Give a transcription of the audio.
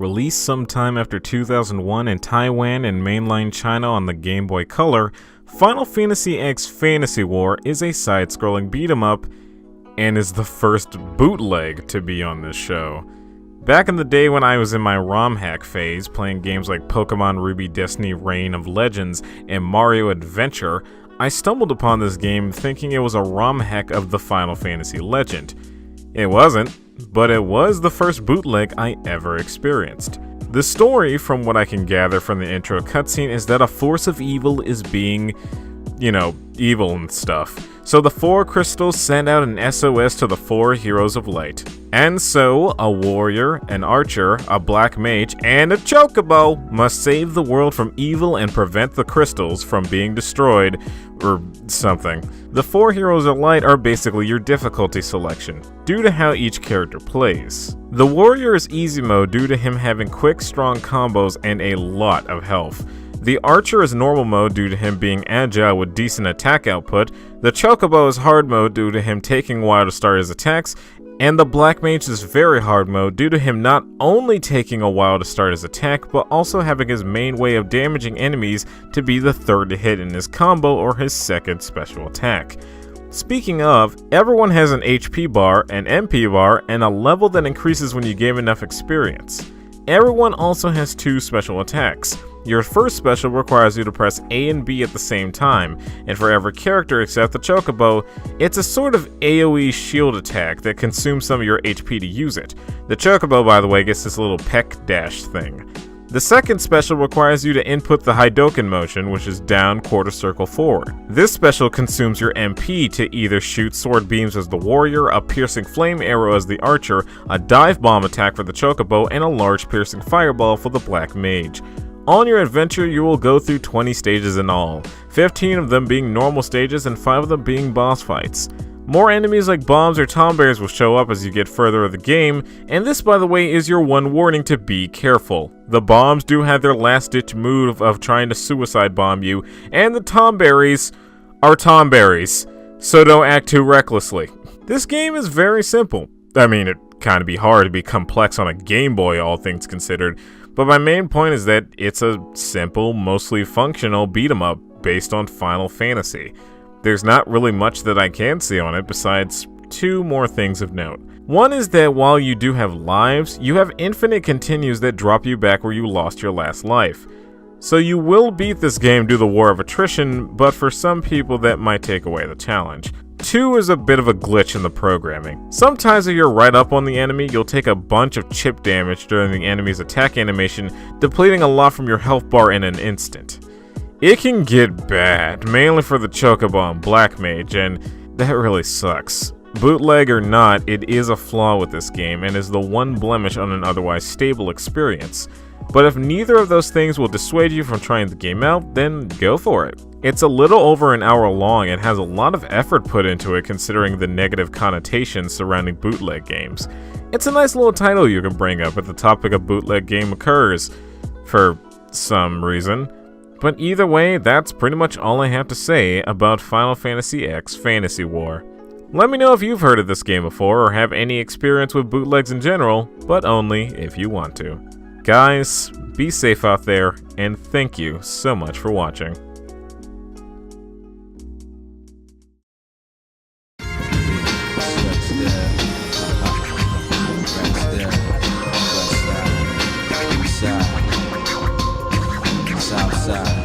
Released sometime after 2001 in Taiwan and mainland China on the Game Boy Color, Final Fantasy X Fantasy War is a side-scrolling beat-em-up and is the first bootleg to be on this show. Back in the day when I was in my ROM hack phase, playing games like Pokemon Ruby Destiny Reign of Legends and Mario Adventure, I stumbled upon this game thinking it was a ROM hack of the Final Fantasy legend. It wasn't, but it was the first bootleg I ever experienced. The story, from what I can gather from the intro cutscene, is that a force of evil is being, evil and stuff. So the 4 crystals send out an SOS to the 4 heroes of light. And so, a warrior, an archer, a black mage, and a chocobo must save the world from evil and prevent the crystals from being destroyed, or something. The 4 heroes of light are basically your difficulty selection, due to how each character plays. The warrior is easy mode due to him having quick, strong combos and a lot of health. The archer is normal mode due to him being agile with decent attack output, the chocobo is hard mode due to him taking a while to start his attacks, and the black mage is very hard mode due to him not only taking a while to start his attack, but also having his main way of damaging enemies to be the third to hit in his combo or his second special attack. Speaking of, everyone has an HP bar, an MP bar, and a level that increases when you gain enough experience. Everyone also has 2 special attacks. Your first special requires you to press A and B at the same time, and for every character except the chocobo, it's a sort of AoE shield attack that consumes some of your HP to use it. The chocobo, by the way, gets this little peck dash thing. The second special requires you to input the Hadoken motion, which is down, quarter circle, forward. This special consumes your MP to either shoot sword beams as the warrior, a piercing flame arrow as the archer, a dive bomb attack for the chocobo, and a large piercing fireball for the black mage. On your adventure, you will go through 20 stages in all, 15 of them being normal stages and 5 of them being boss fights. More enemies like bombs or tombears will show up as you get further in the game, and this, by the way, is your one warning to be careful. The bombs do have their last-ditch move of trying to suicide bomb you, and the tomberries are tomberries, so don't act too recklessly. This game is very simple. I mean, it'd kind of be hard to be complex on a Game Boy, all things considered, but my main point is that it's a simple, mostly functional beat-em-up based on Final Fantasy. There's not really much that I can see on it besides 2 more things of note. One is that while you do have lives, you have infinite continues that drop you back where you lost your last life. So you will beat this game due to the war of attrition, but for some people that might take away the challenge. 2 is a bit of a glitch in the programming. Sometimes if you're right up on the enemy, you'll take a bunch of chip damage during the enemy's attack animation, depleting a lot from your health bar in an instant. It can get bad, mainly for the chocobo and black mage, and that really sucks. Bootleg or not, it is a flaw with this game and is the one blemish on an otherwise stable experience. But if neither of those things will dissuade you from trying the game out, then go for it. It's a little over an hour long and has a lot of effort put into it considering the negative connotations surrounding bootleg games. It's a nice little title you can bring up if the topic of bootleg game occurs, for some reason. But either way, that's pretty much all I have to say about Final Fantasy X Fantasy War. Let me know if you've heard of this game before or have any experience with bootlegs in general, but only if you want to. Guys, be safe out there, and thank you so much for watching. Southside.